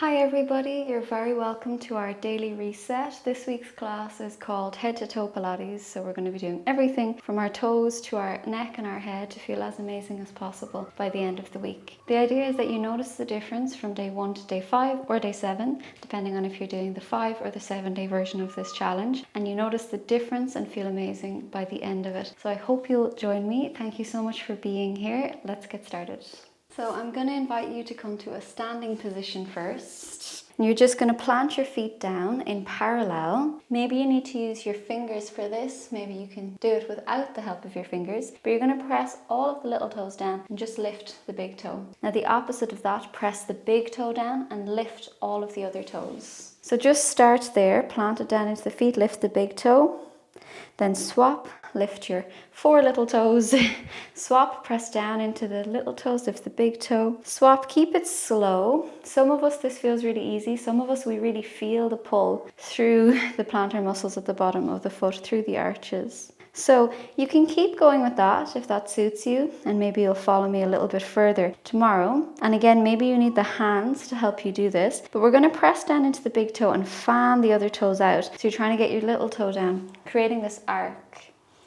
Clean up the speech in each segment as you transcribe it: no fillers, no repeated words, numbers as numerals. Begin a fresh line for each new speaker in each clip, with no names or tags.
Hi everybody, you're very welcome to our daily reset. This week's class is called Head to Toe Pilates, so we're going to be doing everything from our toes to our neck and our head to feel as amazing as possible by the end of the week. The idea is that you notice the difference from day 1 to day 5 or day 7, depending on if you're doing the 5 or the 7-day version of this challenge, and you notice the difference and feel amazing by the end of it. So I hope you'll join me. Thank you so much for being here. Let's get started. So I'm going to invite you to come to a standing position first. You're just going to plant your feet down in parallel. Maybe you need to use your fingers for this. Maybe you can do it without the help of your fingers. But you're going to press all of the little toes down and just lift the big toe. Now the opposite of that, press the big toe down and lift all of the other toes. So just start there, plant it down into the feet, lift the big toe. Then swap, lift your 4 little toes, swap, press down into the little toes, lift the big toe, swap, keep it slow. Some of us this feels really easy, some of us we really feel the pull through the plantar muscles at the bottom of the foot, through the arches. So you can keep going with that if that suits you, and maybe you'll follow me a little bit further tomorrow. And again, maybe you need the hands to help you do this, but we're going to press down into the big toe and fan the other toes out. So you're trying to get your little toe down, creating this arc.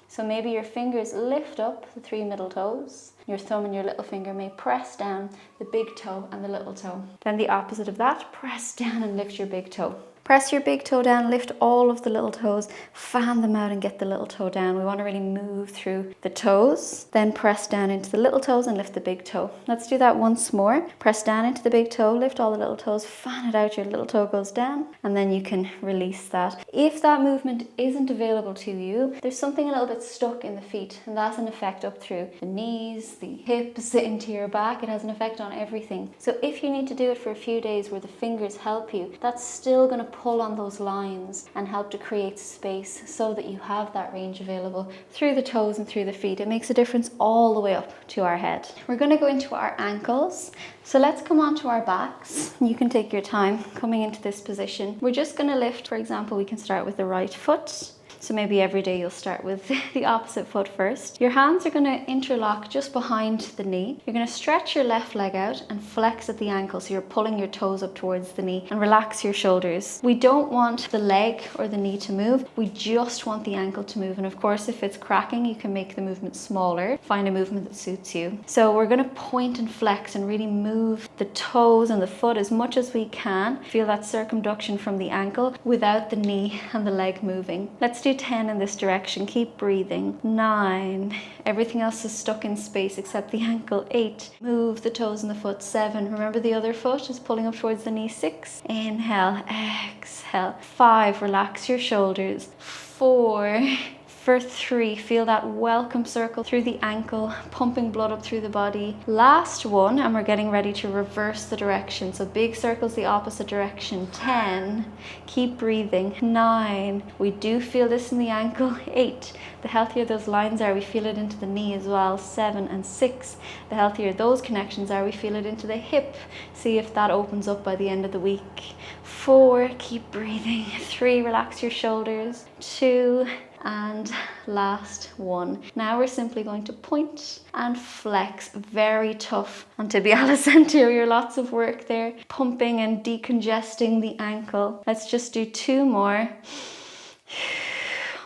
So maybe your fingers lift up the 3 middle toes. Your thumb and your little finger may press down the big toe and the little toe. Then the opposite of that, press down and lift your big toe. Press your big toe down, lift all of the little toes, fan them out and get the little toe down. We want to really move through the toes. Then press down into the little toes and lift the big toe. Let's do that once more. Press down into the big toe, lift all the little toes, fan it out, your little toe goes down, and then you can release that. If that movement isn't available to you, there's something a little bit stuck in the feet, and that's an effect up through the knees, the hips, into your back. It has an effect on everything. So if you need to do it for a few days where the fingers help you, that's still going to pull on those lines and help to create space so that you have that range available through the toes and through the feet. It makes a difference all the way up to our head. We're going to go into our ankles. So let's come onto our backs. You can take your time coming into this position. We're just going to lift, for example, we can start with the right foot. So maybe every day you'll start with the opposite foot first. Your hands are going to interlock just behind the knee. You're going to stretch your left leg out and flex at the ankle. So you're pulling your toes up towards the knee and relax your shoulders. We don't want the leg or the knee to move. We just want the ankle to move. And of course, if it's cracking, you can make the movement smaller. Find a movement that suits you. So we're going to point and flex and really move the toes and the foot as much as we can. Feel that circumduction from the ankle without the knee and the leg moving. Let's do 10 in this direction. Keep breathing. 9. Everything else is stuck in space except the ankle. 8. Move the toes and the foot. 7. Remember the other foot is pulling up towards the knee. 6. Inhale, exhale. 5. Relax your shoulders. 4. For 3, feel that welcome circle through the ankle, pumping blood up through the body. Last one, and we're getting ready to reverse the direction. So big circles the opposite direction. 10, keep breathing. 9, we do feel this in the ankle. 8, the healthier those lines are, we feel it into the knee as well. 7 and 6, the healthier those connections are, we feel it into the hip. See if that opens up by the end of the week. 4, keep breathing. 3, relax your shoulders. 2, and last 1. Now we're simply going to point and flex. Very tough on tibialis anterior, lots of work there. Pumping and decongesting the ankle. Let's just do 2 more.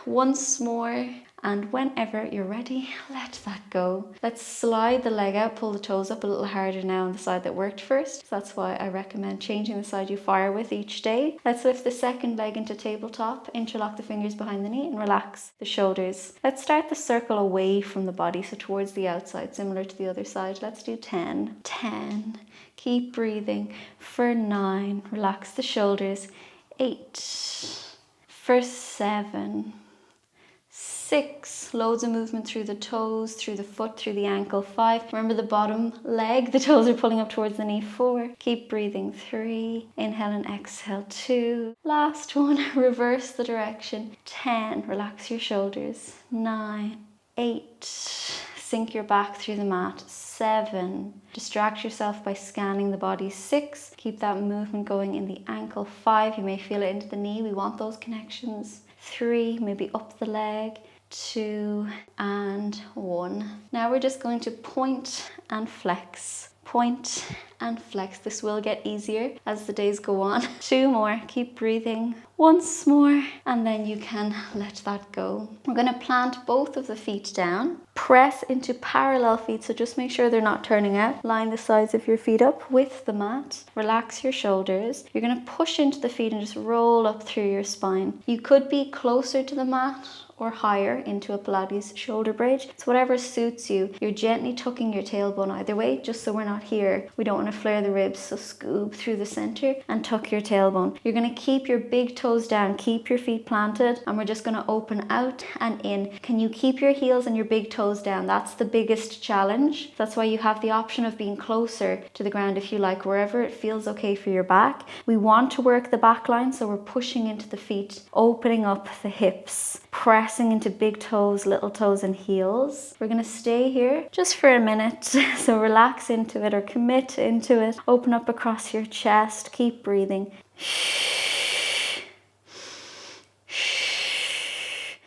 Once more. And whenever you're ready, let that go. Let's slide the leg out, pull the toes up a little harder now on the side that worked first. So that's why I recommend changing the side you fire with each day. Let's lift the second leg into tabletop, interlock the fingers behind the knee and relax the shoulders. Let's start the circle away from the body, so towards the outside, similar to the other side. Let's do 10. 10. Keep breathing. For 9, relax the shoulders. 8. For 7. 6, loads of movement through the toes, through the foot, through the ankle. 5, remember the bottom leg, the toes are pulling up towards the knee. 4, keep breathing. 3, inhale and exhale. 2, last one, reverse the direction. 10, relax your shoulders. 9, 8, sink your back through the mat. 7, distract yourself by scanning the body. 6, keep that movement going in the ankle. 5, you may feel it into the knee, we want those connections. 3, maybe up the leg. 2 and 1. Now we're just going to point and flex, point and flex. This will get easier as the days go on. 2 more, keep breathing. Once more, and then you can let that go. We're going to plant both of the feet down. Press into parallel feet, so just make sure they're not turning out. Line the sides of your feet up with the mat. Relax your shoulders. You're going to push into the feet and just roll up through your spine. You could be closer to the mat or higher into a Pilates shoulder bridge. It's whatever suits you. You're gently tucking your tailbone either way, just so we're not here. We don't want to flare the ribs, so scoop through the center and tuck your tailbone. You're going to keep your big toes down, keep your feet planted, and we're just going to open out and in. Can you keep your heels and your big toes down? That's the biggest challenge. That's why you have the option of being closer to the ground if you like, wherever it feels okay for your back. We want to work the back line, so we're pushing into the feet, opening up the hips, pressing into big toes, little toes and heels. We're going to stay here just for a minute. So relax into it or commit into it. Open up across your chest. Keep breathing.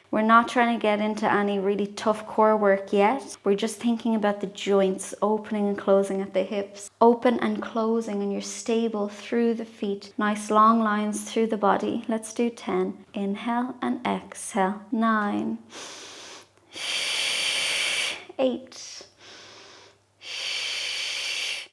We're not trying to get into any really tough core work yet. We're just thinking about the joints, opening and closing at the hips. Open and closing, and you're stable through the feet. Nice long lines through the body. Let's do 10. Inhale and exhale. 9. 8.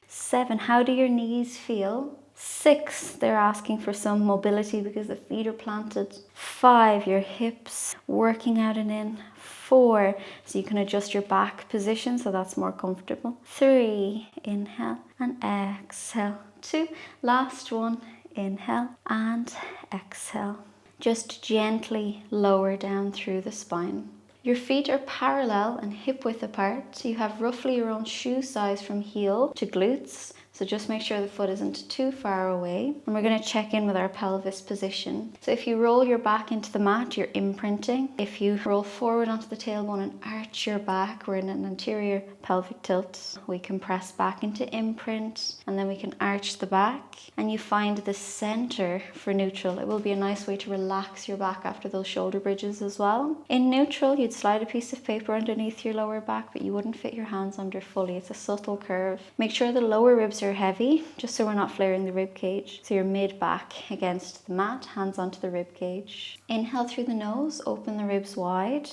7. How do your knees feel? 6, they're asking for some mobility because the feet are planted. 5, your hips working out and in. 4, so you can adjust your back position so that's more comfortable. 3, inhale and exhale. 2, last one, inhale and exhale. Just gently lower down through the spine. Your feet are parallel and hip width apart, so you have roughly your own shoe size from heel to glutes. So just make sure the foot isn't too far away. And we're going to check in with our pelvis position. So if you roll your back into the mat, you're imprinting. If you roll forward onto the tailbone and arch your back, we're in an anterior pelvic tilt. We can press back into imprint, and then we can arch the back. And you find the center for neutral. It will be a nice way to relax your back after those shoulder bridges as well. In neutral, you'd slide a piece of paper underneath your lower back, but you wouldn't fit your hands under fully. It's a subtle curve. Make sure the lower ribs are heavy, just so we're not flaring the rib cage. So your mid back against the mat, hands onto the rib cage. Inhale through the nose, open the ribs wide.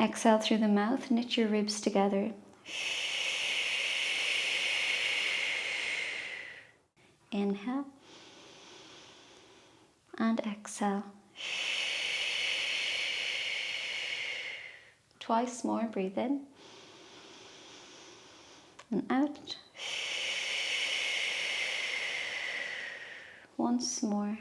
Exhale through the mouth, knit your ribs together. Inhale and exhale. Twice more, breathe in and out. Once more.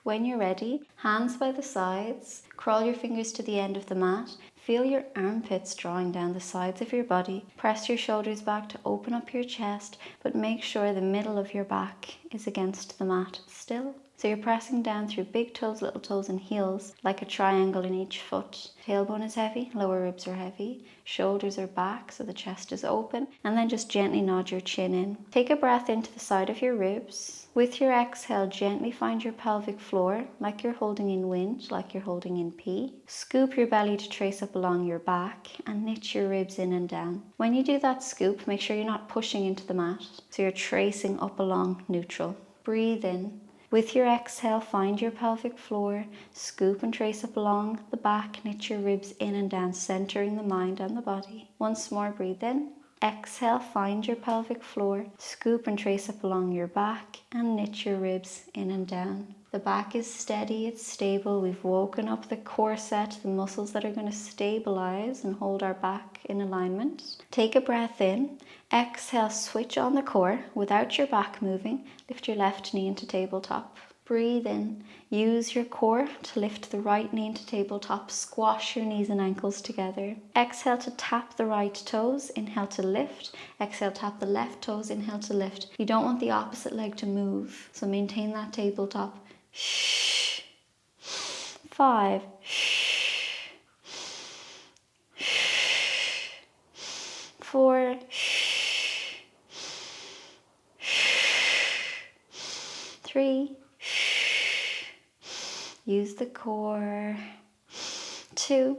When you're ready, hands by the sides, crawl your fingers to the end of the mat. Feel your armpits drawing down the sides of your body. Press your shoulders back to open up your chest, but make sure the middle of your back is against the mat still. So you're pressing down through big toes, little toes and heels like a triangle in each foot. Tailbone is heavy, lower ribs are heavy, shoulders are back so the chest is open, and then just gently nod your chin in. Take a breath into the side of your ribs. With your exhale, gently find your pelvic floor like you're holding in wind, like you're holding in P. Scoop your belly to trace up along your back and knit your ribs in and down. When you do that scoop, make sure you're not pushing into the mat, so you're tracing up along neutral. Breathe in. With your exhale, find your pelvic floor, scoop and trace up along the back, knit your ribs in and down, centering the mind and the body. Once more, breathe in. Exhale, find your pelvic floor, scoop and trace up along your back and knit your ribs in and down. The back is steady, it's stable. We've woken up the core set, the muscles that are going to stabilize and hold our back in alignment. Take a breath in. Exhale, switch on the core without your back moving. Lift your left knee into tabletop. Breathe in. Use your core to lift the right knee into tabletop. Squash your knees and ankles together. Exhale to tap the right toes. Inhale to lift. Exhale, tap the left toes. Inhale to lift. You don't want the opposite leg to move, so maintain that tabletop. 5. 4. 3. Use the core. 2.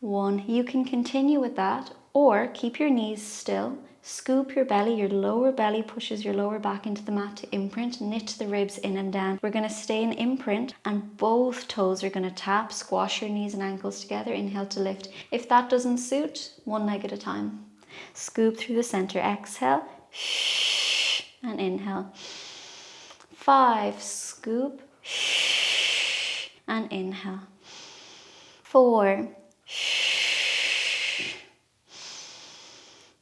1. You can continue with that, or keep your knees still, scoop your belly, your lower belly pushes your lower back into the mat to imprint, knit the ribs in and down. We're going to stay in imprint and both toes are going to tap, squash your knees and ankles together, inhale to lift. If that doesn't suit, one leg at a time. Scoop through the center, exhale, and inhale. 5, scoop, and inhale. 4,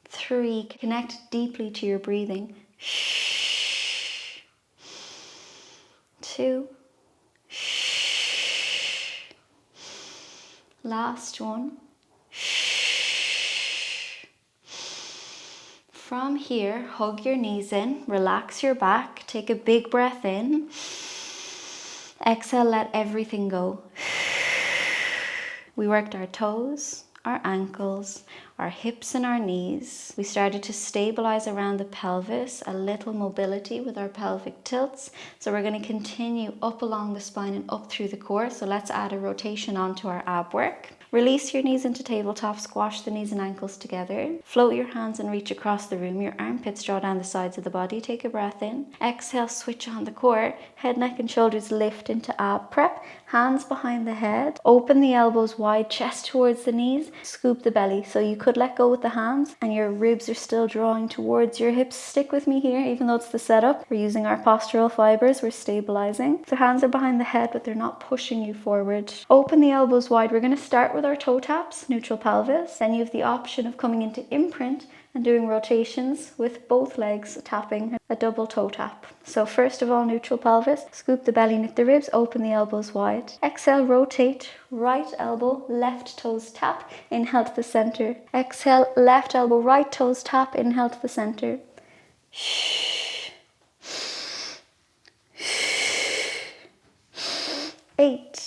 3, connect deeply to your breathing. 2, last one. From here, hug your knees in, relax your back, take a big breath in. Exhale, let everything go. We worked our toes, our ankles, our hips and our knees. We started to stabilize around the pelvis, a little mobility with our pelvic tilts. So we're going to continue up along the spine and up through the core. So let's add a rotation onto our ab work. Release your knees into tabletop, squash the knees and ankles together. Float your hands and reach across the room. Your armpits draw down the sides of the body. Take a breath in. Exhale, switch on the core. Head, neck and shoulders lift into ab prep. Hands behind the head. Open the elbows wide, chest towards the knees. Scoop the belly. So you could let go with the hands and your ribs are still drawing towards your hips. Stick with me here, even though it's the setup. We're using our postural fibers. We're stabilizing. So hands are behind the head, but they're not pushing you forward. Open the elbows wide. We're going to start with our toe taps, neutral pelvis. Then you have the option of coming into imprint and doing rotations with both legs tapping a double toe tap. So first of all, neutral pelvis, scoop the belly, knit the ribs, open the elbows wide. Exhale, rotate, right elbow, left toes tap, inhale to the center. Exhale, left elbow, right toes tap, inhale to the center. 8.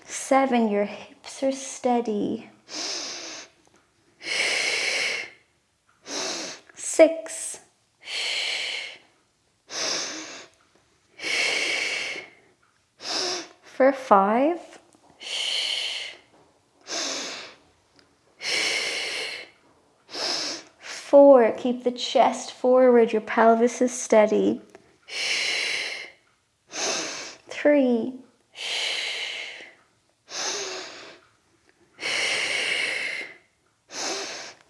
7, your hips are steady. 6. 5. 4, keep the chest forward, your pelvis is steady. 3.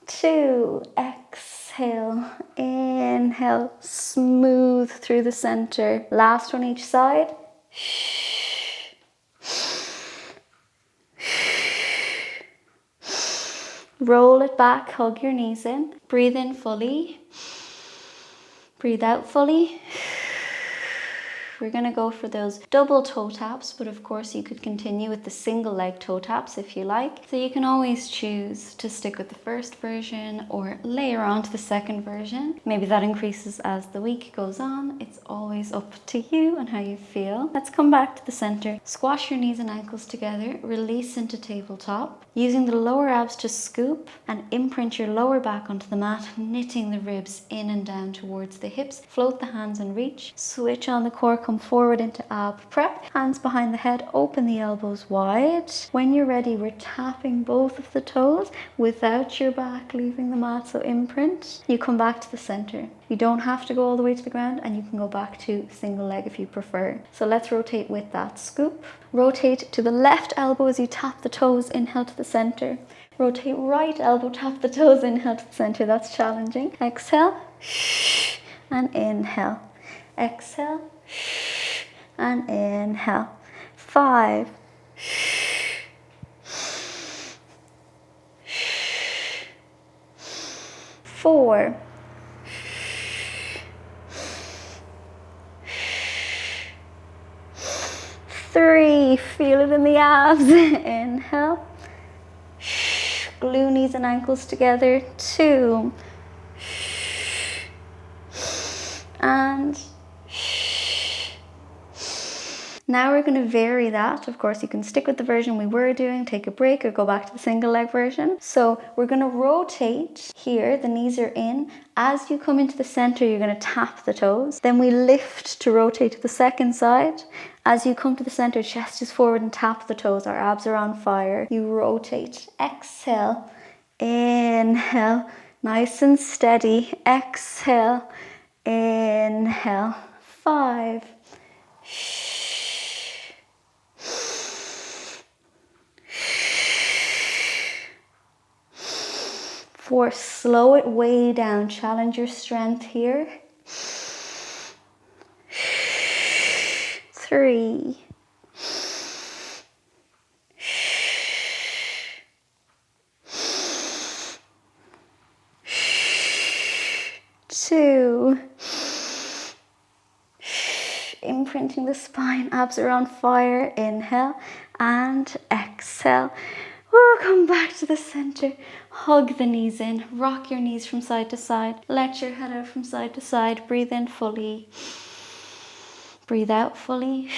2, exhale, inhale, smooth through the center. Last one each side. Roll it back, hug your knees in. Breathe in fully. Breathe out fully. We're going to go for those double toe taps, but of course you could continue with the single leg toe taps if you like. So you can always choose to stick with the first version or layer on to the second version. Maybe that increases as the week goes on. It's always up to you and how you feel. Let's come back to the center. Squash your knees and ankles together. Release into tabletop. Using the lower abs to scoop and imprint your lower back onto the mat, knitting the ribs in and down towards the hips. Float the hands and reach. Switch on the core. Come forward into ab prep. Hands behind the head, open the elbows wide. When you're ready, we're tapping both of the toes without your back leaving the mat, so imprint. You come back to the center. You don't have to go all the way to the ground and you can go back to single leg if you prefer. So let's rotate with that. Scoop. Rotate to the left elbow as you tap the toes, inhale to the center. Rotate right elbow, tap the toes, inhale to the center. That's challenging. Exhale and inhale. Exhale and inhale. 5. 4. 3. Feel it in the abs. Inhale. Glue knees and ankles together. 2. And Now we're going to vary that. Of course, you can stick with the version we were doing, take a break, or go back to the single leg version. So we're going to rotate here, the knees are in. As you come into the center, you're going to tap the toes. Then we lift to rotate to the second side. As you come to the center, chest is forward and tap the toes. Our abs are on fire. You rotate. Exhale. Inhale. Nice and steady. Exhale. Inhale. 5. 4, slow it way down. Challenge your strength here. 3. 2. Imprinting the spine, abs are on fire. Inhale and exhale. Come back to the center. Hug the knees in. Rock your knees from side to side. Let your head out from side to side. Breathe in fully. Breathe out fully.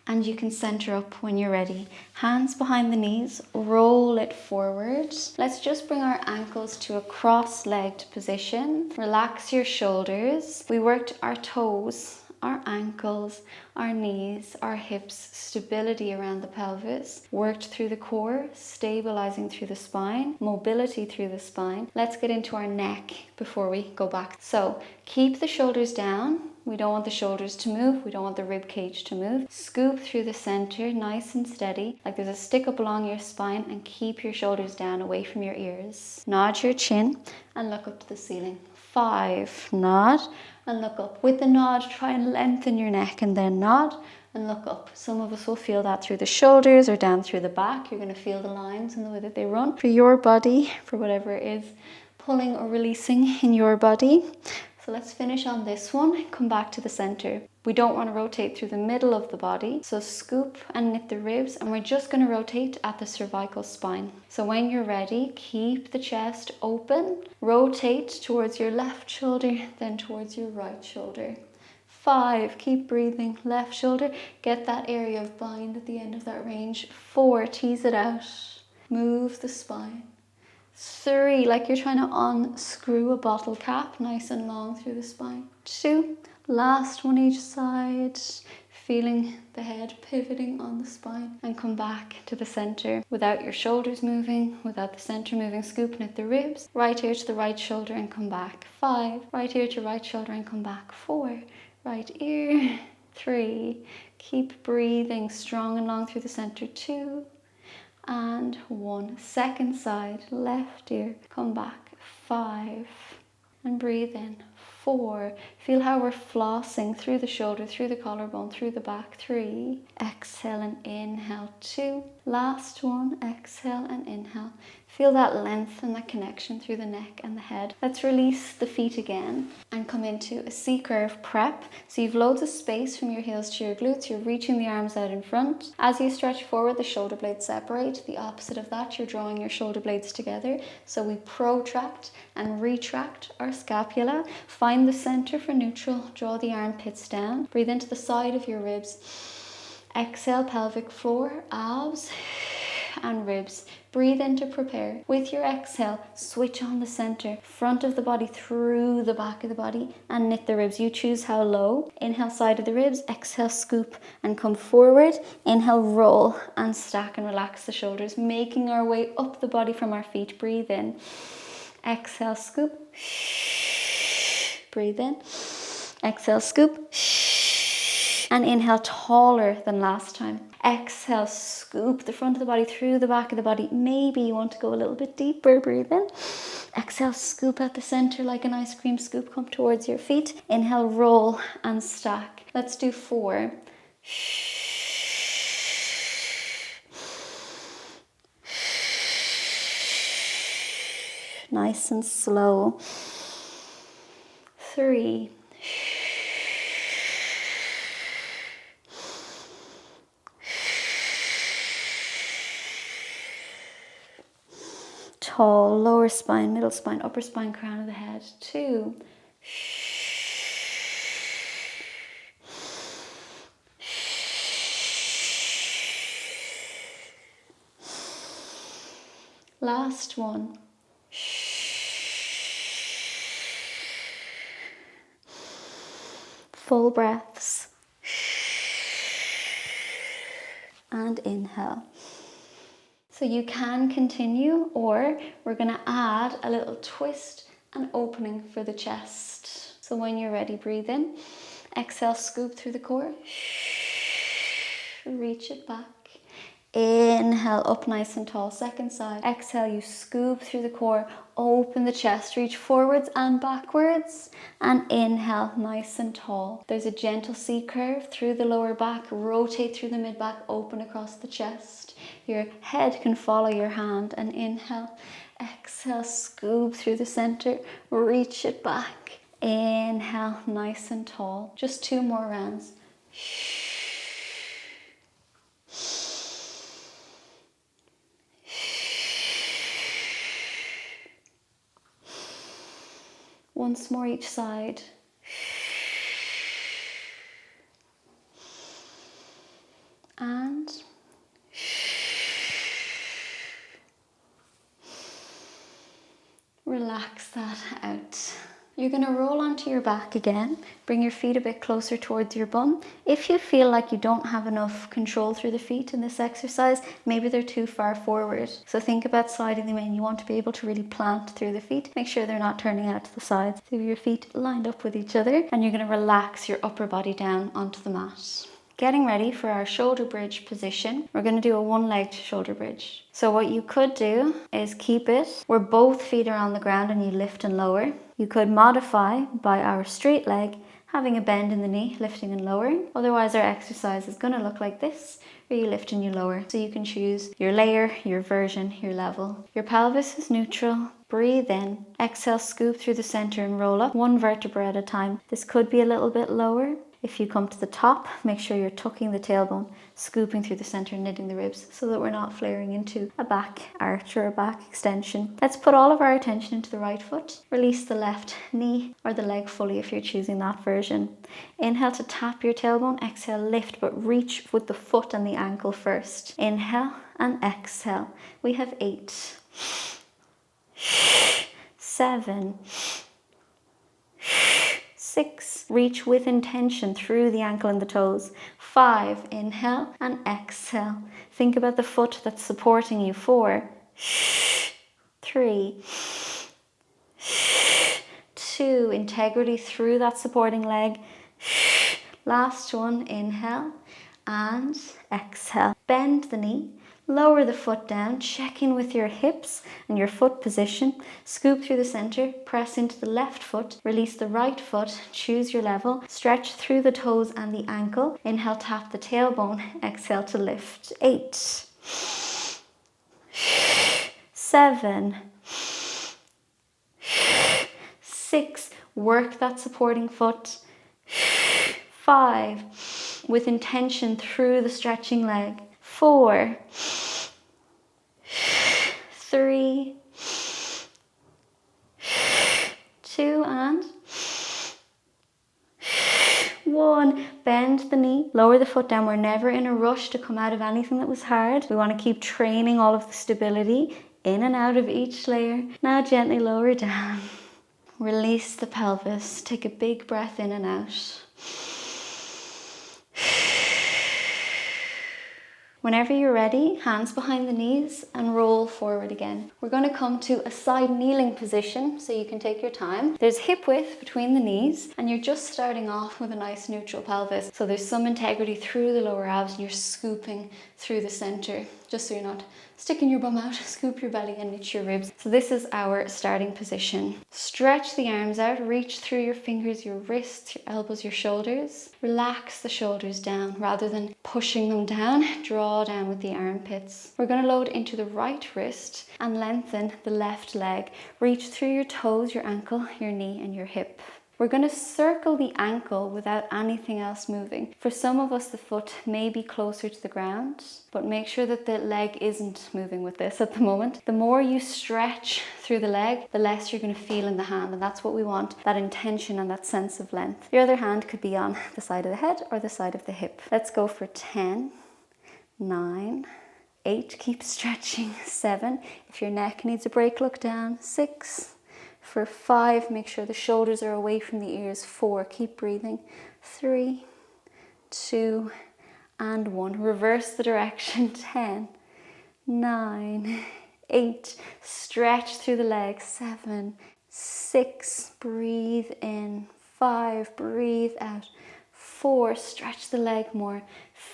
And you can center up when you're ready. Hands behind the knees, roll it forward. Let's just bring our ankles to a cross-legged position. Relax your shoulders. We worked our toes, our ankles, our knees, our hips, stability around the pelvis. Worked through the core, stabilizing through the spine, mobility through the spine. Let's get into our neck before we go back. So keep the shoulders down. We don't want the shoulders to move. We don't want the rib cage to move. Scoop through the center, nice and steady, like there's a stick up along your spine, and keep your shoulders down away from your ears. Nod your chin and look up to the ceiling. 5, nod and look up. With the nod, try and lengthen your neck and then nod and look up. Some of us will feel that through the shoulders or down through the back. You're going to feel the lines and the way that they run for your body, for whatever it is pulling or releasing in your body. So let's finish on this one. Come back to the center. We don't want to rotate through the middle of the body. So scoop and knit the ribs, and we're just going to rotate at the cervical spine. So when you're ready, keep the chest open. Rotate towards your left shoulder, then towards your right shoulder. 5, keep breathing. Left shoulder, get that area of bind at the end of that range. 4, tease it out. Move the spine. 3, like you're trying to unscrew a bottle cap, nice and long through the spine. 2, last one each side, feeling the head pivoting on the spine, and come back to the center without your shoulders moving, without the center moving. Scoop at the ribs, right ear to the right shoulder and come back. 5, right ear to right shoulder and come back. 4, right ear. 3, keep breathing strong and long through the center. 2, and 1. Second side, left ear, come back. 5, and breathe in. 4, feel how we're flossing through the shoulder, through the collarbone, through the back. 3, exhale and inhale. 2, last one, exhale and inhale. Feel that length and that connection through the neck and the head. Let's release the feet again and come into a C-curve prep. So you've loads of space from your heels to your glutes. You're reaching the arms out in front. As you stretch forward, the shoulder blades separate. The opposite of that, you're drawing your shoulder blades together. So we protract and retract our scapula. Find the center for neutral. Draw the armpits down. Breathe into the side of your ribs. Exhale, pelvic floor, abs and ribs. Breathe in to prepare. With your exhale, switch on the center, front of the body through the back of the body, and knit the ribs. You choose how low. Inhale, side of the ribs. Exhale, scoop and come forward. Inhale, roll and stack and relax the shoulders, making our way up the body from our feet. Breathe in. Exhale, scoop. Breathe in. Exhale, scoop. And inhale, taller than last time. Exhale, scoop the front of the body through the back of the body. Maybe you want to go a little bit deeper. Breathe in. Exhale, scoop at the center like an ice cream scoop. Come towards your feet. Inhale, roll and stack. Let's do 4. Nice and slow. 3. Tall, lower spine, middle spine, upper spine, crown of the head. 2. Last one. Full breaths. And inhale. So you can continue, or we're going to add a little twist and opening for the chest. So when you're ready, breathe in. Exhale, scoop through the core. Reach it back. Inhale, up nice and tall, second side. Exhale, you scoop through the core, open the chest, reach forwards and backwards, and inhale, nice and tall. There's a gentle C curve through the lower back, rotate through the mid back, open across the chest. Your head can follow your hand, and inhale, exhale, scoop through the center, reach it back. Inhale, nice and tall. Just 2 more rounds. Once more each side. And relax that out. You're going to roll onto your back again. Bring your feet a bit closer towards your bum. If you feel like you don't have enough control through the feet in this exercise, maybe they're too far forward. So think about sliding them in. You want to be able to really plant through the feet. Make sure they're not turning out to the sides. So your feet lined up with each other, and you're going to relax your upper body down onto the mat. Getting ready for our shoulder bridge position. We're going to do a one-legged shoulder bridge. So what you could do is keep it where both feet are on the ground and you lift and lower. You could modify by our straight leg, having a bend in the knee, lifting and lowering. Otherwise, our exercise is going to look like this, where you lift and you lower. So you can choose your layer, your version, your level. Your pelvis is neutral. Breathe in. Exhale, scoop through the center and roll up 1 vertebra at a time. This could be a little bit lower. If you come to the top, make sure you're tucking the tailbone, scooping through the center, knitting the ribs so that we're not flaring into a back arch or a back extension. Let's put all of our attention into the right foot. Release the left knee or the leg fully if you're choosing that version. Inhale to tap your tailbone. Exhale, lift, but reach with the foot and the ankle first. Inhale and exhale. We have 8, 7, 6, reach with intention through the ankle and the toes. 5, inhale and exhale. Think about the foot that's supporting you. 4, 3, 2, integrity through that supporting leg. Last one, inhale and exhale. Bend the knee. Lower the foot down, check in with your hips and your foot position. Scoop through the center, press into the left foot, release the right foot, choose your level, stretch through the toes and the ankle. Inhale, tap the tailbone, exhale to lift. 8, 7, 6, work that supporting foot. 5, with intention through the stretching leg. 4, 3, 2, and 1. Bend the knee, lower the foot down. We're never in a rush to come out of anything that was hard. We want to keep training all of the stability in and out of each layer. Now gently lower down. Release the pelvis. Take a big breath in and out. Whenever you're ready, hands behind the knees and roll forward again. We're going to come to a side kneeling position, so you can take your time. There's hip width between the knees, and you're just starting off with a nice neutral pelvis. So there's some integrity through the lower abs, and you're scooping through the center, just so you're not sticking your bum out. Scoop your belly and knit your ribs. So this is our starting position. Stretch the arms out, reach through your fingers, your wrists, your elbows, your shoulders. Relax the shoulders down rather than pushing them down. Draw down with the armpits. We're going to load into the right wrist and lengthen the left leg. Reach through your toes, your ankle, your knee and your hip. We're going to circle the ankle without anything else moving. For some of us, the foot may be closer to the ground, but make sure that the leg isn't moving with this at the moment. The more you stretch through the leg, the less you're going to feel in the hand, and that's what we want, that intention and that sense of length. Your other hand could be on the side of the head or the side of the hip. Let's go for 10, 9, 8, keep stretching. 7, if your neck needs a break, look down. 6, for 5, make sure the shoulders are away from the ears. 4, keep breathing. 3, 2, and 1. Reverse the direction. 10, 9, 8, stretch through the legs. 7, 6, breathe in. 5, breathe out. 4, stretch the leg more.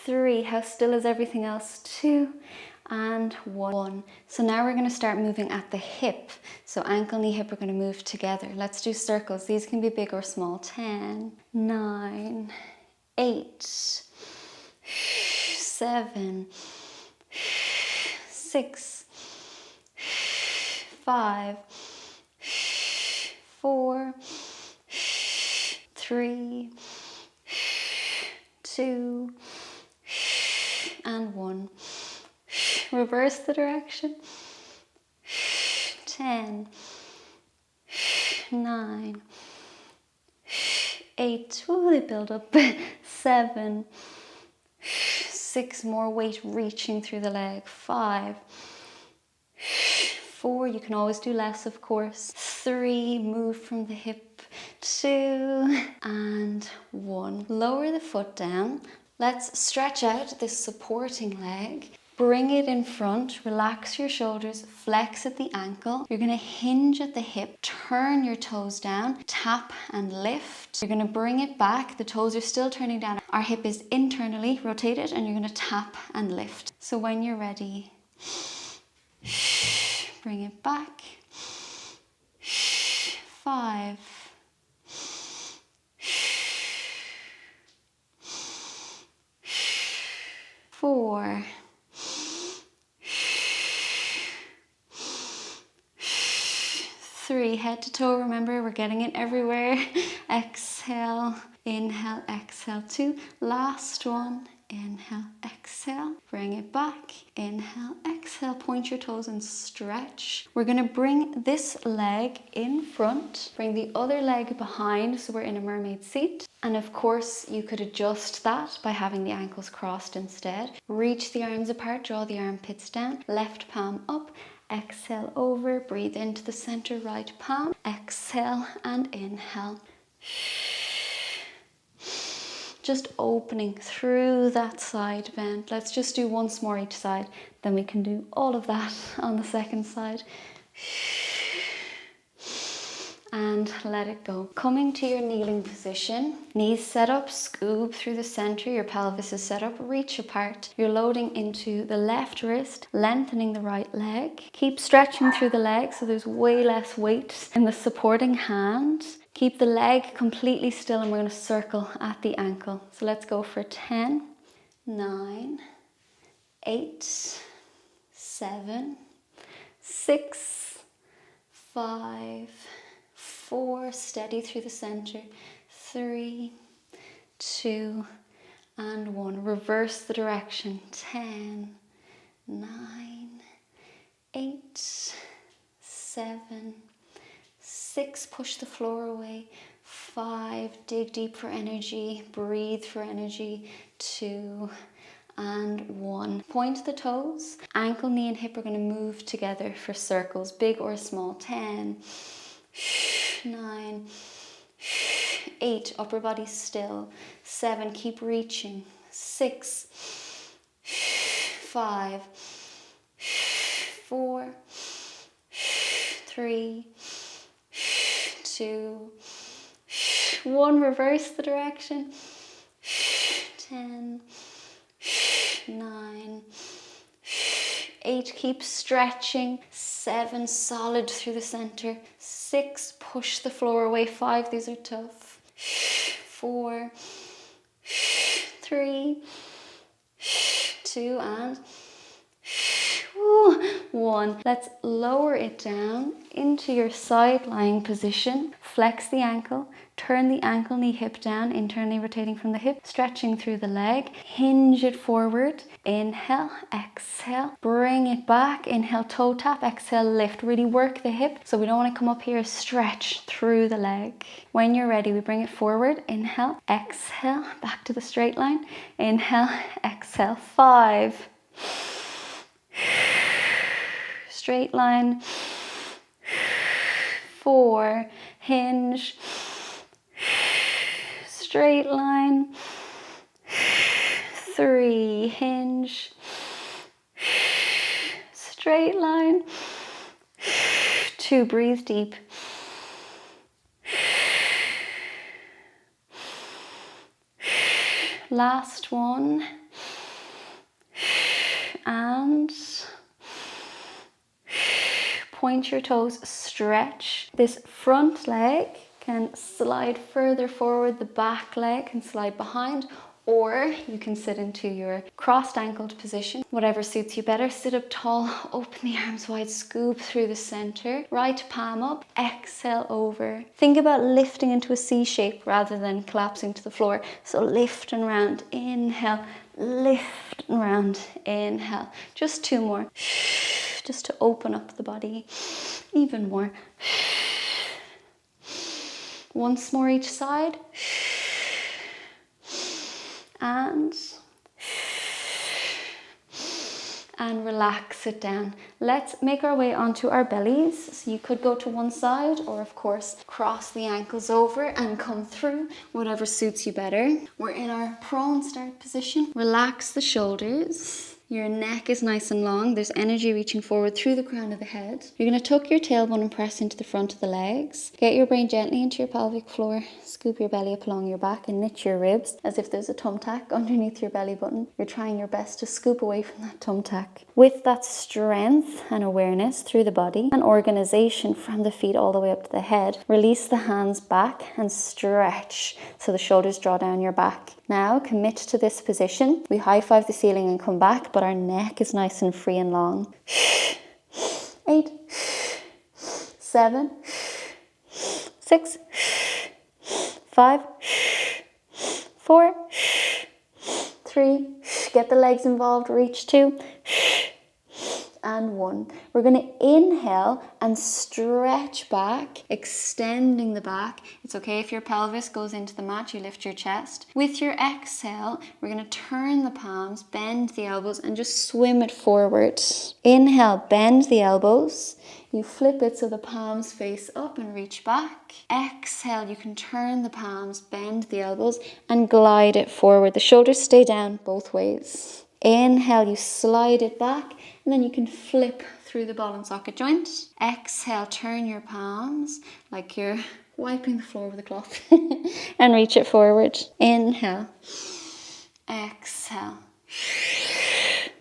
3, how still is everything else? 2, and 1. So now we're going to start moving at the hip. So ankle, knee, hip are going to move together. Let's do circles. These can be big or small. 10, 9, 8, 7, 6, 5, 4, 3, 2, and 1. Reverse the direction. 10, 9, 8, oh, they build up. 7, 6, more weight reaching through the leg. 5, 4, you can always do less, of course. 3, move from the hip. 2, and 1. Lower the foot down. Let's stretch out this supporting leg. Bring it in front, relax your shoulders, flex at the ankle. You're going to hinge at the hip, turn your toes down, tap and lift. You're going to bring it back, the toes are still turning down. Our hip is internally rotated and you're going to tap and lift. So when you're ready, bring it back. 5, 4, 3, head to toe. Remember, we're getting it everywhere. Exhale, inhale, exhale. 2, last one. Inhale, exhale, bring it back. Inhale, exhale, point your toes and stretch. We're going to bring this leg in front, bring the other leg behind, so we're in a mermaid seat. And of course, you could adjust that by having the ankles crossed instead. Reach the arms apart, draw the armpits down, left palm up. Exhale over, breathe into the center, right palm. Exhale and inhale. Just opening through that side bend. Let's just do once more each side, then we can do all of that on the second side. And let it go. Coming to your kneeling position, knees set up, scoop through the center, your pelvis is set up, reach apart. You're loading into the left wrist, lengthening the right leg. Keep stretching through the leg so there's way less weight in the supporting hand. Keep the leg completely still and we're going to circle at the ankle. So let's go for 10, 9, 8, 7, 6, 5, 4, steady through the center, 3, 2, and 1. Reverse the direction. 10, 9, 8, 7, 6, push the floor away. 5, dig deep for energy, breathe for energy. 2, and 1. Point the toes. Ankle, knee, and hip are going to move together for circles, big or small. 10, 9, 8, upper body still. 7, keep reaching. 6, 5, 4, 3, 2, 1. Reverse the direction. 10, 9, 8, keep stretching. 7, solid through the center. 6, push the floor away. 5, these are tough. 4, 3, 2, and 1. Let's lower it down into your side lying position. Flex the ankle, turn the ankle, knee, hip down, internally rotating from the hip, stretching through the leg. Hinge it forward. Inhale, exhale, bring it back. Inhale, toe tap, exhale, lift. Really work the hip. So we don't want to come up here, stretch through the leg. When you're ready, we bring it forward. Inhale, exhale, back to the straight line. Inhale, exhale. 5, straight line. 4, hinge, straight line. 3, hinge, straight line. 2, breathe deep. Last one. And point your toes, stretch. This front leg can slide further forward, the back leg can slide behind, or you can sit into your crossed ankled position, whatever suits you better. Sit up tall, open the arms wide, scoop through the center, right palm up, exhale over. Think about lifting into a C shape rather than collapsing to the floor. So lift and round, inhale, lift and round, inhale. Just 2 more, just to open up the body even more. Once more each side. And relax it down. Let's make our way onto our bellies. So you could go to one side, or of course cross the ankles over and come through, whatever suits you better. We're in our prone start position. Relax the shoulders. Your neck is nice and long. There's energy reaching forward through the crown of the head. You're going to tuck your tailbone and press into the front of the legs. Get your brain gently into your pelvic floor. Scoop your belly up along your back and knit your ribs as if there's a thumbtack underneath your belly button. You're trying your best to scoop away from that thumbtack. With that strength and awareness through the body and organization from the feet all the way up to the head, release the hands back and stretch so the shoulders draw down your back. Now commit to this position. We high five the ceiling and come back, but our neck is nice and free and long. 8, 7, 6, 5, 4, 3, get the legs involved, reach 2, and 1. We're going to inhale and stretch back, extending the back. It's okay if your pelvis goes into the mat, you lift your chest. With your exhale, we're going to turn the palms, bend the elbows, and just swim it forward. Inhale, bend the elbows. You flip it so the palms face up and reach back. Exhale, you can turn the palms, bend the elbows, and glide it forward. The shoulders stay down both ways. Inhale, you slide it back, and then you can flip through the ball and socket joint. Exhale, turn your palms like you're wiping the floor with a cloth and reach it forward. Inhale, exhale.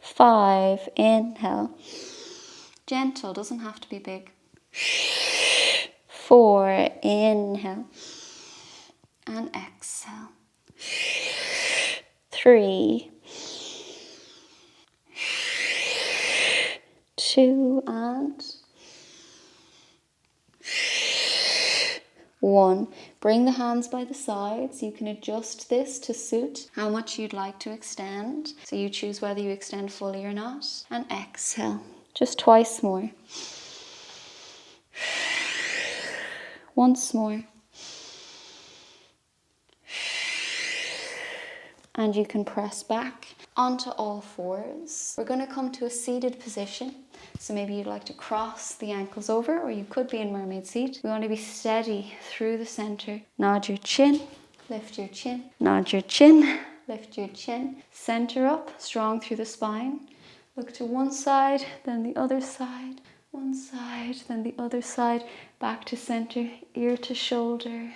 5, inhale. Gentle, doesn't have to be big. 4, inhale. And exhale. 3, 2, and 1. Bring the hands by the sides. You can adjust this to suit how much you'd like to extend. So you choose whether you extend fully or not. And exhale. Just twice more. Once more. And you can press back onto all fours. We're going to come to a seated position. So maybe you'd like to cross the ankles over, or you could be in mermaid seat. We want to be steady through the center. Nod your chin, lift your chin. Nod your chin, lift your chin. Center up, strong through the spine. Look to one side, then the other side. One side, then the other side. Back to center, ear to shoulder.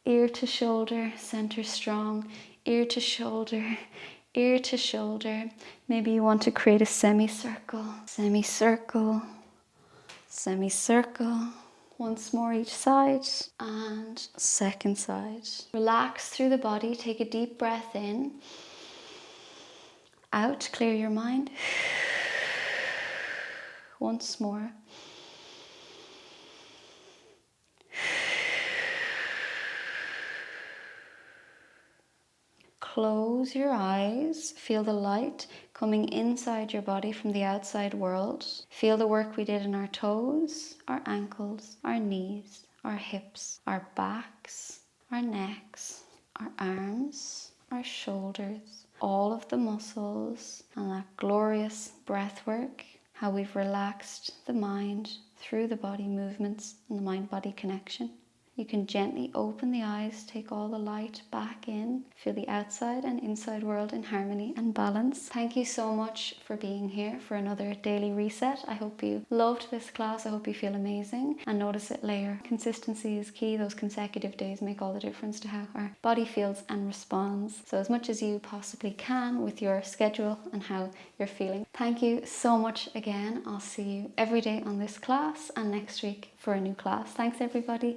Ear to shoulder, center strong. Ear to shoulder, ear to shoulder. Maybe you want to create a semicircle. Semicircle, semicircle. Once more each side, and second side. Relax through the body, take a deep breath in. Out, clear your mind. Once more. Close your eyes, feel the light coming inside your body from the outside world. Feel the work we did in our toes, our ankles, our knees, our hips, our backs, our necks, our arms, our shoulders, all of the muscles, and that glorious breath work how we've relaxed the mind through the body movements and the mind-body connection. You can gently open the eyes, take all the light back in, feel the outside and inside world in harmony and balance. Thank you so much for being here for another daily reset. I hope you loved this class. I hope you feel amazing, and notice it layer. Consistency is key. Those consecutive days make all the difference to how our body feels and responds. So as much as you possibly can with your schedule and how you're feeling. Thank you so much again. I'll see you every day on this class and next week for a new class. Thanks everybody.